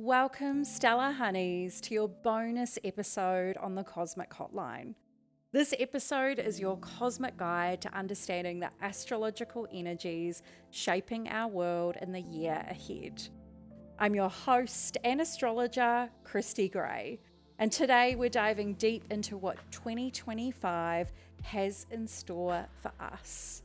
Welcome, Stellar Honeys, to your bonus episode on the Cosmic Hotline. This episode is your cosmic guide to understanding the astrological energies shaping our world in the year ahead. I'm your host and astrologer, Kristy Gray, and today we're diving deep into what 2025 has in store for us.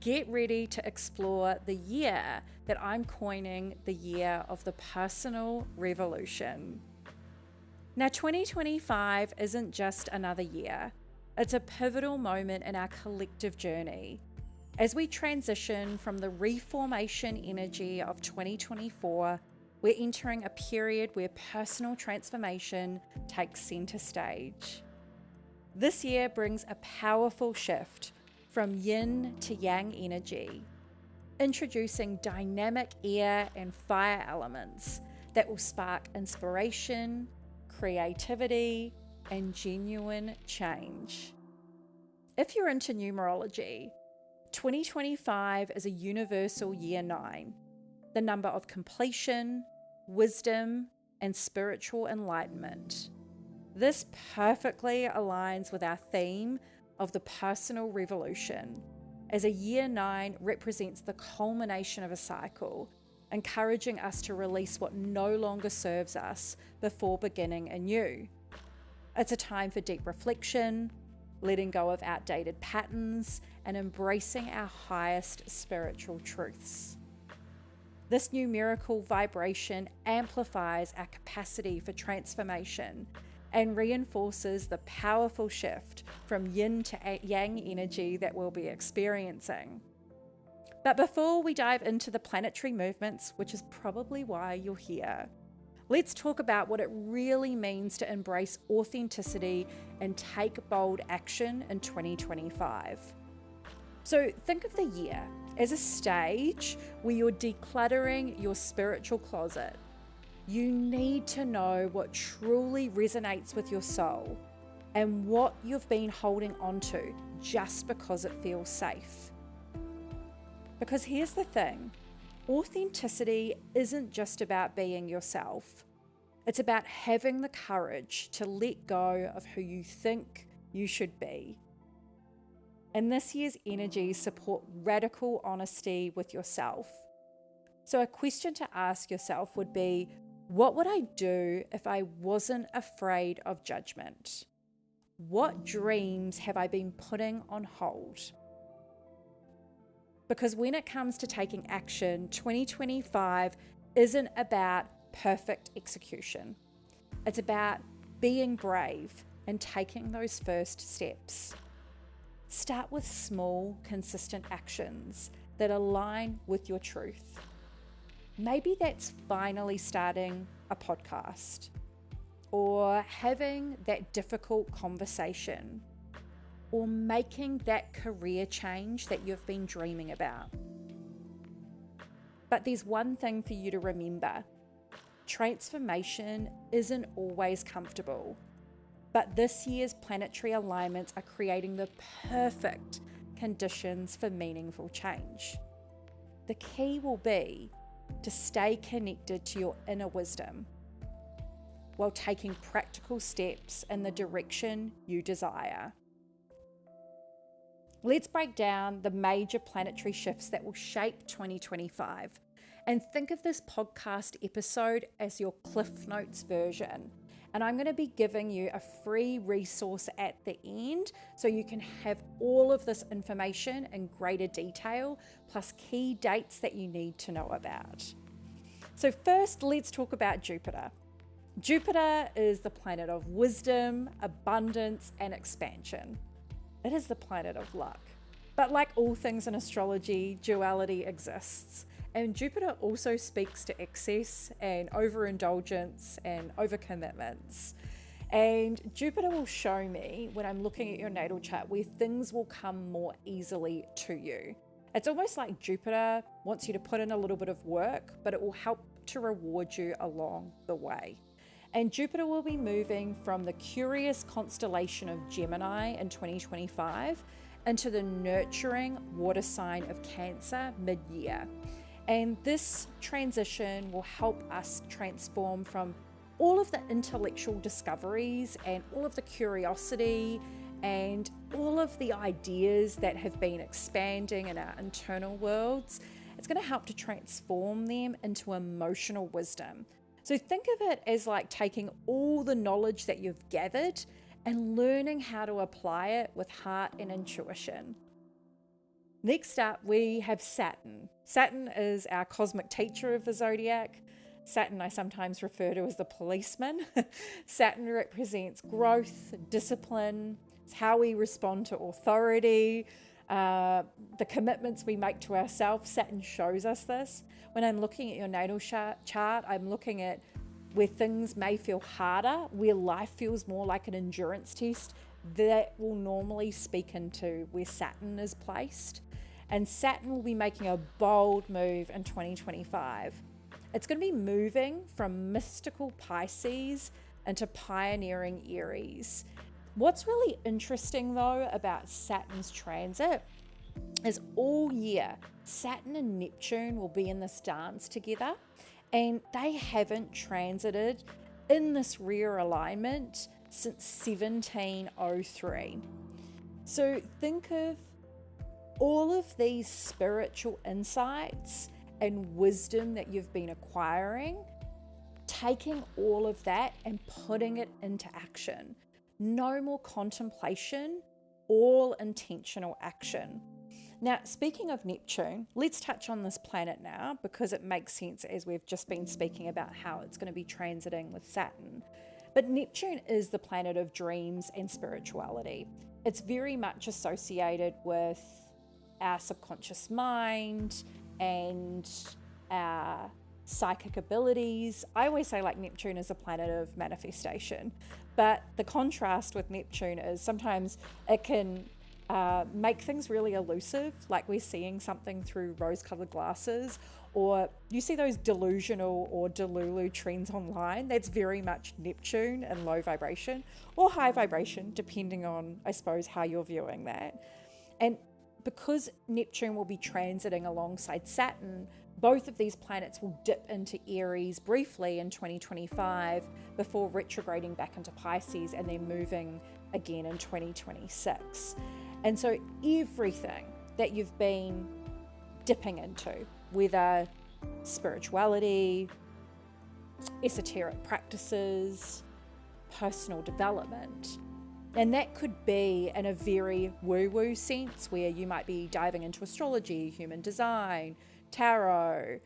Get ready to explore the year that I'm coining the year of the personal revolution. Now, 2025 isn't just another year. It's a pivotal moment in our collective journey. As we transition from the reformation energy of 2024, we're entering a period where personal transformation takes center stage. This year brings a powerful shift from yin to yang energy, introducing dynamic air and fire elements that will spark inspiration, creativity, and genuine change. If you're into numerology, 2025 is a universal year 9, the number of completion, wisdom, and spiritual enlightenment. This perfectly aligns with our theme of the personal revolution, as a year 9 represents the culmination of a cycle, encouraging us to release what no longer serves us before beginning anew. It's a time for deep reflection, letting go of outdated patterns, and embracing our highest spiritual truths. This numerical vibration amplifies our capacity for transformation and reinforces the powerful shift from yin to yang energy that we'll be experiencing. But before we dive into the planetary movements, which is probably why you're here, let's talk about what it really means to embrace authenticity and take bold action in 2025. So think of the year as a stage where you're decluttering your spiritual closet. You need to know what truly resonates with your soul and what you've been holding onto just because it feels safe. Because here's the thing, authenticity isn't just about being yourself. It's about having the courage to let go of who you think you should be. And this year's energies support radical honesty with yourself. So a question to ask yourself would be, what would I do if I wasn't afraid of judgment? What dreams have I been putting on hold? Because when it comes to taking action, 2025 isn't about perfect execution. It's about being brave and taking those first steps. Start with small, consistent actions that align with your truth. Maybe that's finally starting a podcast, or having that difficult conversation, or making that career change that you've been dreaming about. But there's one thing for you to remember. Transformation isn't always comfortable, but this year's planetary alignments are creating the perfect conditions for meaningful change. The key will be to stay connected to your inner wisdom while taking practical steps in the direction you desire. Let's break down the major planetary shifts that will shape 2025 and think of this podcast episode as your Cliff Notes version. And I'm going to be giving you a free resource at the end so you can have all of this information in greater detail, plus key dates that you need to know about. So first, let's talk about Jupiter. Jupiter is the planet of wisdom, abundance, and expansion. It is the planet of luck. But like all things in astrology, duality exists. And Jupiter also speaks to excess and overindulgence and overcommitments. And Jupiter will show me when I'm looking at your natal chart where things will come more easily to you. It's almost like Jupiter wants you to put in a little bit of work, but it will help to reward you along the way. And Jupiter will be moving from the curious constellation of Gemini in 2025 into the nurturing water sign of Cancer mid-year. And this transition will help us transform from all of the intellectual discoveries and all of the curiosity and all of the ideas that have been expanding in our internal worlds. It's going to help to transform them into emotional wisdom. So think of it as like taking all the knowledge that you've gathered and learning how to apply it with heart and intuition. Next up, we have Saturn. Saturn is our cosmic teacher of the zodiac. Saturn I sometimes refer to as the policeman. Saturn represents growth, discipline. It's how we respond to authority, the commitments we make to ourselves. Saturn shows us this. When I'm looking at your natal chart, I'm looking at where things may feel harder, where life feels more like an endurance test. That will normally speak into where Saturn is placed. And Saturn will be making a bold move in 2025. It's going to be moving from mystical Pisces into pioneering Aries. What's really interesting though about Saturn's transit is all year, Saturn and Neptune will be in this dance together, and they haven't transited in this rare alignment since 1703. So think of all of these spiritual insights and wisdom that you've been acquiring, taking all of that and putting it into action. No more contemplation, all intentional action. Now, speaking of Neptune, let's touch on this planet now because it makes sense as we've just been speaking about how it's going to be transiting with Saturn. But Neptune is the planet of dreams and spirituality. It's very much associated with our subconscious mind and our psychic abilities. I always say like Neptune is a planet of manifestation, but the contrast with Neptune is sometimes it can make things really elusive, like we're seeing something through rose-colored glasses, or you see those delusional or delulu trends online. That's very much Neptune and low vibration or high vibration, depending on, I suppose, how you're viewing that. And because Neptune will be transiting alongside Saturn, both of these planets will dip into Aries briefly in 2025 before retrograding back into Pisces and then moving again in 2026. And so everything that you've been dipping into, whether spirituality, esoteric practices, personal development, and that could be in a very woo-woo sense where you might be diving into astrology, human design, tarot,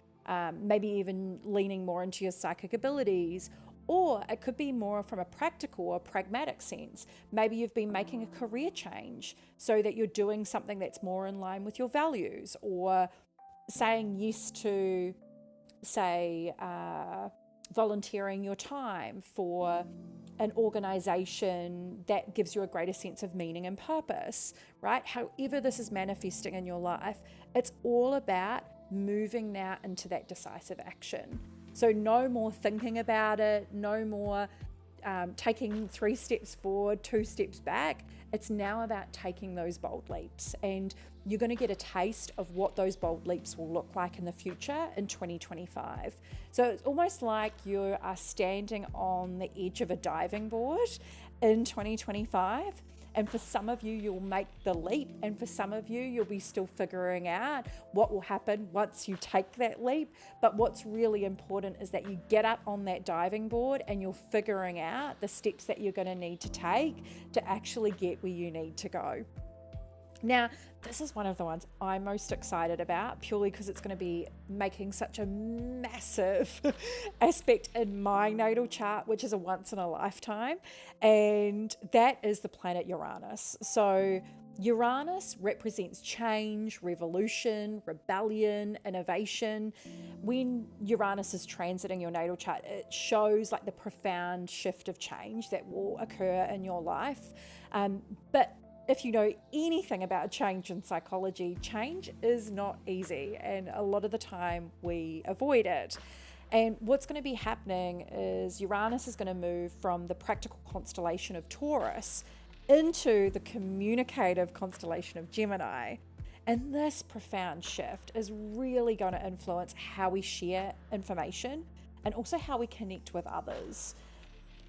maybe even leaning more into your psychic abilities. Or it could be more from a practical or pragmatic sense. Maybe you've been making a career change so that you're doing something that's more in line with your values, or saying yes to, say, volunteering your time for an organization that gives you a greater sense of meaning and purpose, right? However this is manifesting in your life, it's all about moving now into that decisive action. So no more thinking about it, no more taking 3 steps forward, 2 steps back. It's now about taking those bold leaps, and you're going to get a taste of what those bold leaps will look like in the future in 2025. So it's almost like you are standing on the edge of a diving board in 2025. And for some of you, you'll make the leap. And for some of you, you'll be still figuring out what will happen once you take that leap. But what's really important is that you get up on that diving board and you're figuring out the steps that you're going to need to take to actually get where you need to go. Now, this is one of the ones I'm most excited about, purely because it's going to be making such a massive aspect in my natal chart, which is a once in a lifetime, and that is the planet Uranus. So Uranus represents change, revolution, rebellion, innovation. When Uranus is transiting your natal chart, it shows like the profound shift of change that will occur in your life. But if you know anything about change in psychology, change is not easy, and a lot of the time we avoid it. And what's going to be happening is Uranus is going to move from the practical constellation of Taurus into the communicative constellation of Gemini. And this profound shift is really going to influence how we share information and also how we connect with others.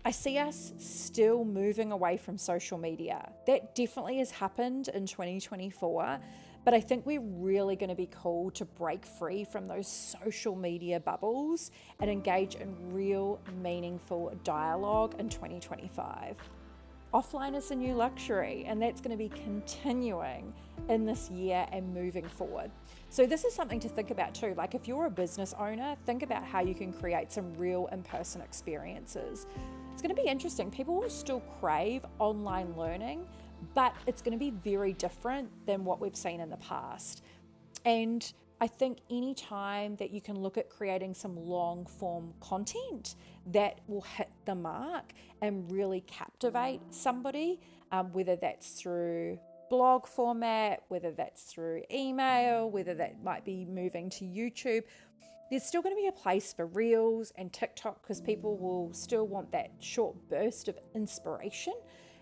I see us still moving away from social media. That definitely has happened in 2024, but I think we're really going to be called to break free from those social media bubbles and engage in real, meaningful dialogue in 2025. Offline is the new luxury, and that's going to be continuing in this year and moving forward. So this is something to think about too. Like if you're a business owner, think about how you can create some real in-person experiences. It's going to be interesting. People will still crave online learning, but it's going to be very different than what we've seen in the past. And I think any time that you can look at creating some long form content that will hit the mark and really captivate somebody, whether that's through blog format, whether that's through email, whether that might be moving to YouTube, there's still going to be a place for Reels and TikTok because people will still want that short burst of inspiration.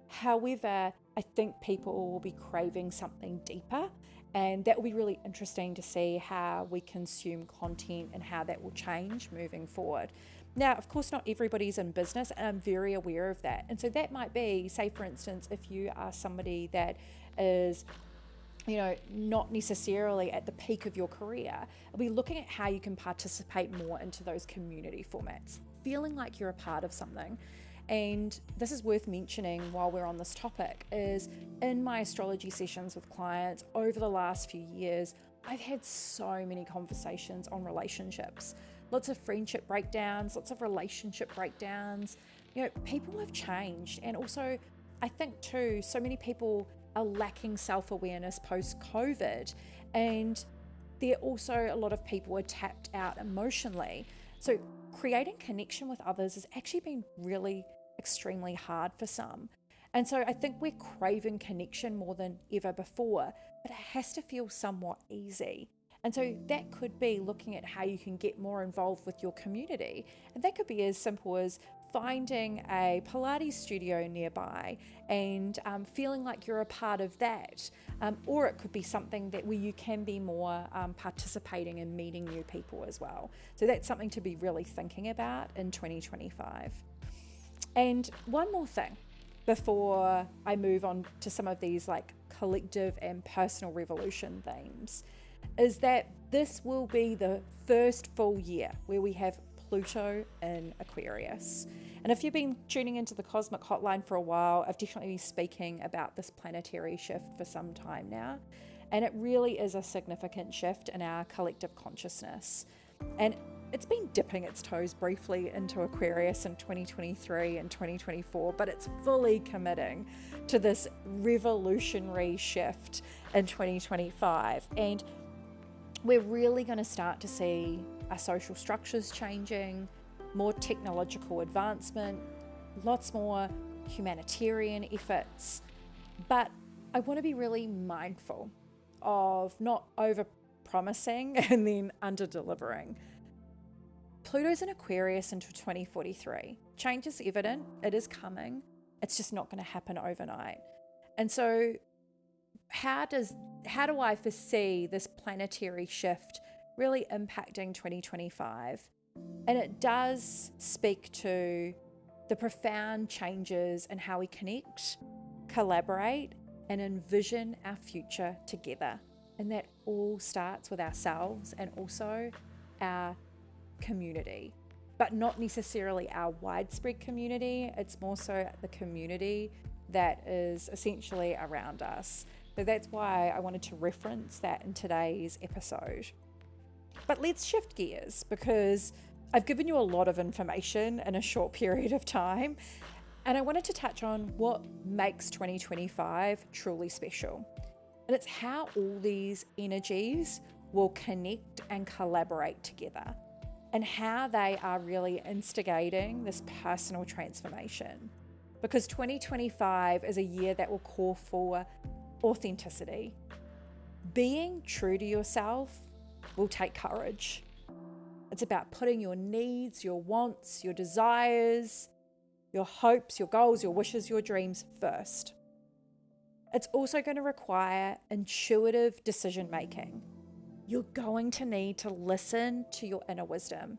However, I think people will be craving something deeper, and that will be really interesting to see how we consume content and how that will change moving forward. Now, of course, not everybody's in business, and I'm very aware of that. And so that might be, say, for instance, if you are somebody that is not necessarily at the peak of your career, I'll be looking at how you can participate more into those community formats, feeling like you're a part of something. And this is worth mentioning while we're on this topic, is in my astrology sessions with clients over the last few years, I've had so many conversations on relationships, lots of friendship breakdowns, lots of relationship breakdowns. People have changed. And also, I think too, so many people are lacking self-awareness post-COVID. And there also a lot of people are tapped out emotionally. So creating connection with others has actually been really extremely hard for some. And so I think we're craving connection more than ever before, but it has to feel somewhat easy. And so that could be looking at how you can get more involved with your community. And that could be as simple as finding a Pilates studio nearby and feeling like you're a part of that. Or it could be something that where you can be more participating and meeting new people as well. So that's something to be really thinking about in 2025. And one more thing before I move on to some of these like collective and personal revolution themes, is that this will be the first full year where we have Pluto in Aquarius. And if you've been tuning into the Cosmic Hotline for a while, I've definitely been speaking about this planetary shift for some time now. And it really is a significant shift in our collective consciousness. And it's been dipping its toes briefly into Aquarius in 2023 and 2024, but it's fully committing to this revolutionary shift in 2025. And we're really going to start to see our social structures changing, more technological advancement, lots more humanitarian efforts. But I want to be really mindful of not over-promising and then under-delivering. Pluto's in Aquarius into 2043. Change is evident, it is coming, it's just not going to happen overnight. And so how do I foresee this planetary shift really impacting 2025? And it does speak to the profound changes in how we connect, collaborate, and envision our future together. And that all starts with ourselves and also our community, but not necessarily our widespread community. It's more so the community that is essentially around us. So that's why I wanted to reference that in today's episode. But let's shift gears, because I've given you a lot of information in a short period of time, and I wanted to touch on what makes 2025 truly special. And it's how all these energies will connect and collaborate together, and how they are really instigating this personal transformation. Because 2025 is a year that will call for authenticity. Being true to yourself will take courage. It's about putting your needs, your wants, your desires, your hopes, your goals, your wishes, your dreams first. It's also going to require intuitive decision making. You're going to need to listen to your inner wisdom.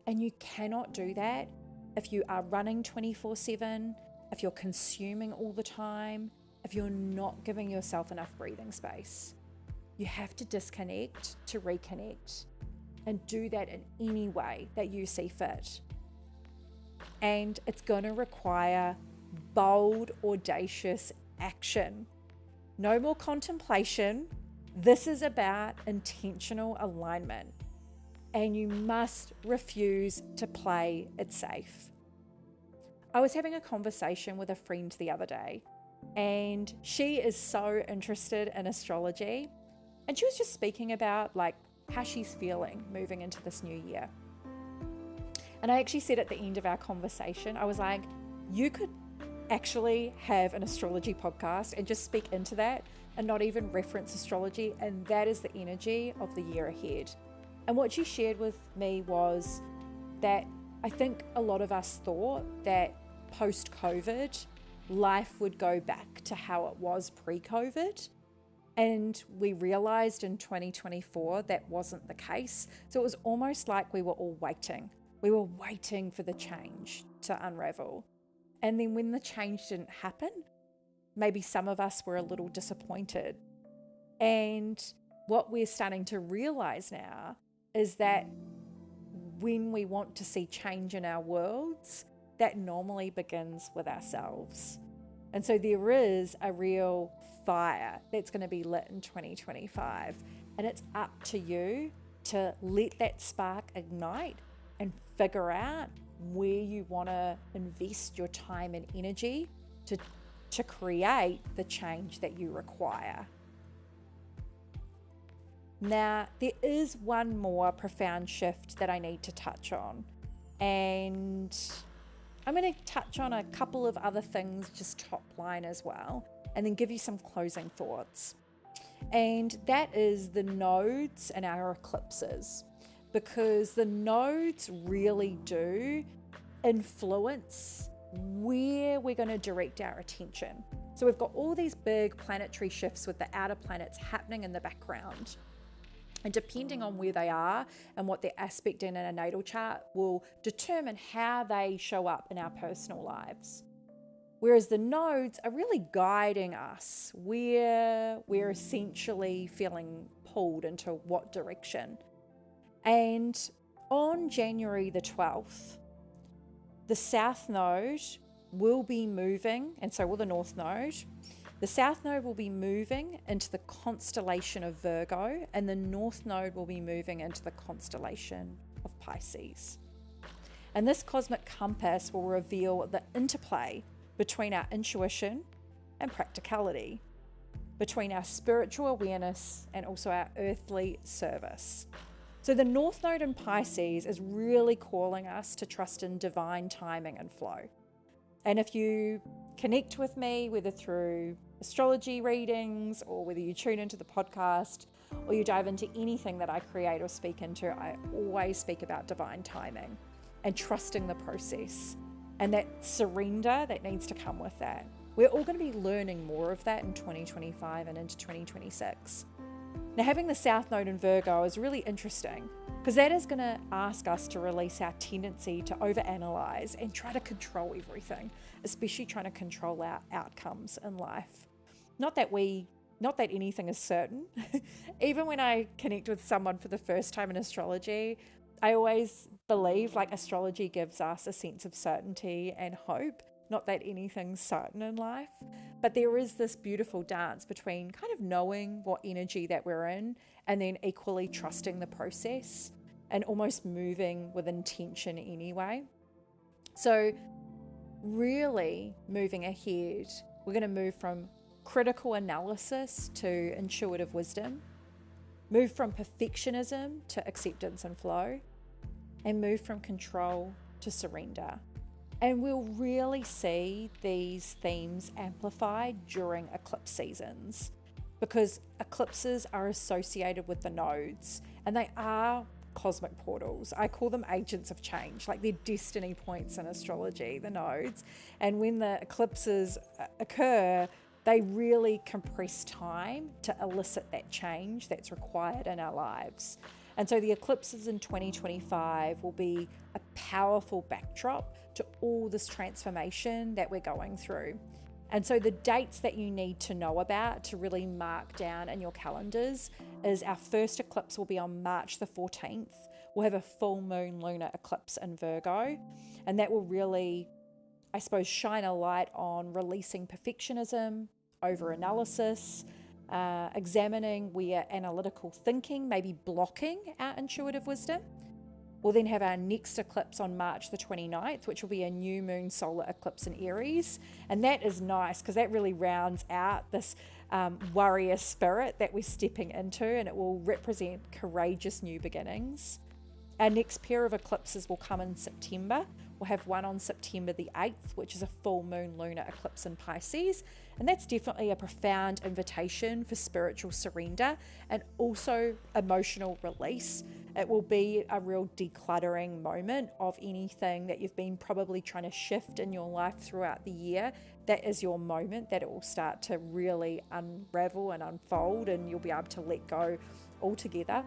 And you cannot do that if you are running 24/7, if you're consuming all the time, if you're not giving yourself enough breathing space. You have to disconnect to reconnect, and do that in any way that you see fit. And it's going to require bold, audacious action. No more contemplation. This is about intentional alignment. And you must refuse to play it safe. I was having a conversation with a friend the other day, and she is so interested in astrology. And she was just speaking about how she's feeling moving into this new year. And I actually said at the end of our conversation, I was like, you could actually have an astrology podcast and just speak into that and not even reference astrology. And that is the energy of the year ahead. And what she shared with me was that I think a lot of us thought that post-COVID, life would go back to how it was pre-COVID. And we realized in 2024 that wasn't the case. So it was almost like we were all waiting. We were waiting for the change to unravel. And then when the change didn't happen, maybe some of us were a little disappointed. And what we're starting to realize now is that when we want to see change in our worlds, that normally begins with ourselves. And so there is a real fire that's going to be lit in 2025. And it's up to you to let that spark ignite and figure out where you want to invest your time and energy to create the change that you require. Now, there is one more profound shift that I need to touch on. And I'm going to touch on a couple of other things, just top line as well, and then give you some closing thoughts. And that is the nodes and our eclipses, because the nodes really do influence where we're going to direct our attention. So we've got all these big planetary shifts with the outer planets happening in the background. And depending on where they are and what their aspect in a natal chart will determine how they show up in our personal lives. Whereas the nodes are really guiding us where we're essentially feeling pulled into what direction. And on January the 12th, the South Node will be moving, and so will the North Node. The South Node will be moving into the constellation of Virgo, and the North Node will be moving into the constellation of Pisces. And this cosmic compass will reveal the interplay between our intuition and practicality, between our spiritual awareness and also our earthly service. So the North Node in Pisces is really calling us to trust in divine timing and flow. And if you connect with me, whether through astrology readings or whether you tune into the podcast or you dive into anything that I create or speak into, I always speak about divine timing and trusting the process and that surrender that needs to come with that. We're all going to be learning more of that in 2025 and into 2026. Now, having the South Node in Virgo is really interesting because that is going to ask us to release our tendency to overanalyze and try to control everything, especially trying to control our outcomes in life. Not that anything is certain. Even when I connect with someone for the first time in astrology, I always believe astrology gives us a sense of certainty and hope. Not that anything's certain in life, but there is this beautiful dance between kind of knowing what energy that we're in and then equally trusting the process and almost moving with intention anyway. So really moving ahead, we're going to move from critical analysis to intuitive wisdom, move from perfectionism to acceptance and flow, and move from control to surrender. And we'll really see these themes amplified during eclipse seasons because eclipses are associated with the nodes and they are cosmic portals. I call them agents of change, like they're destiny points in astrology, the nodes. And when the eclipses occur, They really compress time to elicit that change that's required in our lives. And so the eclipses in 2025 will be a powerful backdrop to all this transformation that we're going through. And so the dates that you need to know about to really mark down in your calendars is our first eclipse will be on March the 14th. We'll have a full moon lunar eclipse in Virgo, and that will really, I suppose, shine a light on releasing perfectionism, over-analysis, examining where analytical thinking may be blocking our intuitive wisdom. We'll then have our next eclipse on March the 29th, which will be a new moon solar eclipse in Aries. And that is nice because that really rounds out this warrior spirit that we're stepping into, and it will represent courageous new beginnings. Our next pair of eclipses will come in September. We'll have one on September the 8th, which is a full moon lunar eclipse in Pisces. And that's definitely a profound invitation for spiritual surrender and also emotional release. It will be a real decluttering moment of anything that you've been probably trying to shift in your life throughout the year. That is your moment that it will start to really unravel and unfold, and you'll be able to let go altogether.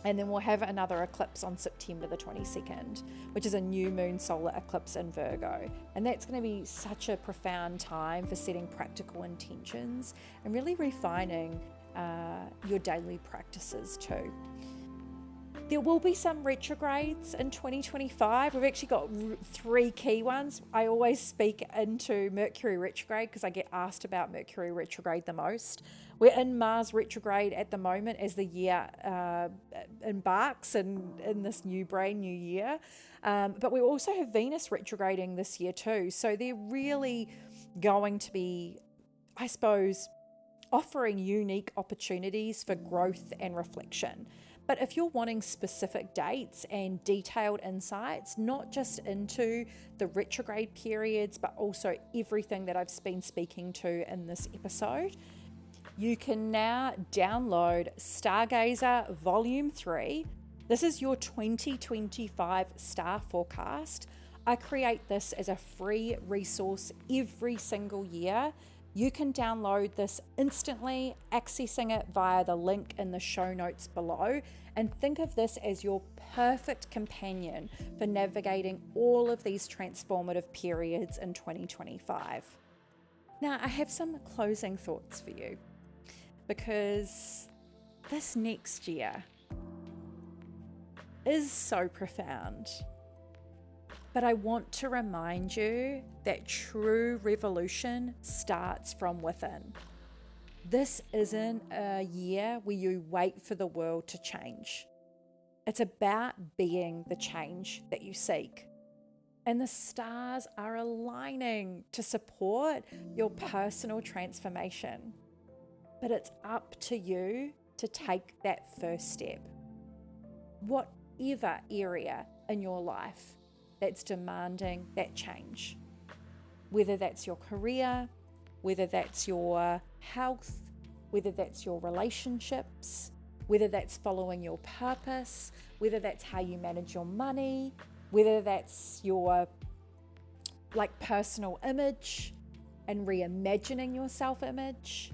And then we'll have another eclipse on September the 22nd, which is a new moon solar eclipse in Virgo. And that's going to be such a profound time for setting practical intentions and really refining your daily practices too. There will be some retrogrades in 2025. We've actually got 3 key ones. I always speak into Mercury retrograde because I get asked about Mercury retrograde the most. We're in Mars retrograde at the moment as the year embarks in this new brand new year. But we also have Venus retrograding this year too. So they're really going to be, I suppose, offering unique opportunities for growth and reflection. But if you're wanting specific dates and detailed insights, not just into the retrograde periods, but also everything that I've been speaking to in this episode, you can now download Stargazer Volume 3. This is your 2025 star forecast. I create this as a free resource every single year. You can download this instantly, accessing it via the link in the show notes below, and think of this as your perfect companion for navigating all of these transformative periods in 2025. Now, I have some closing thoughts for you, because this next year is so profound. But I want to remind you that true revolution starts from within. This isn't a year where you wait for the world to change. It's about being the change that you seek. And the stars are aligning to support your personal transformation. But it's up to you to take that first step. Whatever area in your life that's demanding that change, whether that's your career, whether that's your health, whether that's your relationships, whether that's following your purpose, whether that's how you manage your money, whether that's your personal image and reimagining your self-image,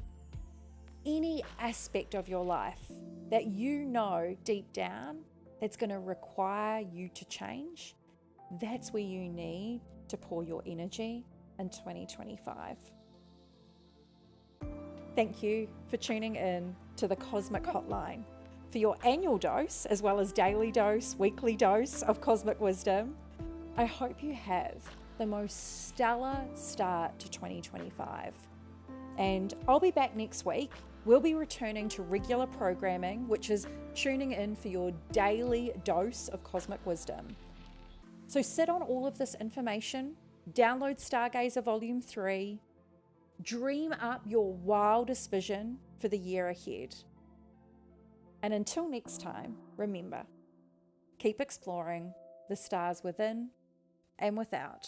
any aspect of your life that you know deep down that's going to require you to change, that's where you need to pour your energy in 2025. Thank you for tuning in to the Cosmic Hotline. For your annual dose, as well as daily dose, weekly dose of cosmic wisdom, I hope you have the most stellar start to 2025. And I'll be back next week. We'll be returning to regular programming, which is tuning in for your daily dose of cosmic wisdom. So sit on all of this information, download Stargazer Volume 3, dream up your wildest vision for the year ahead. And until next time, remember, keep exploring the stars within and without.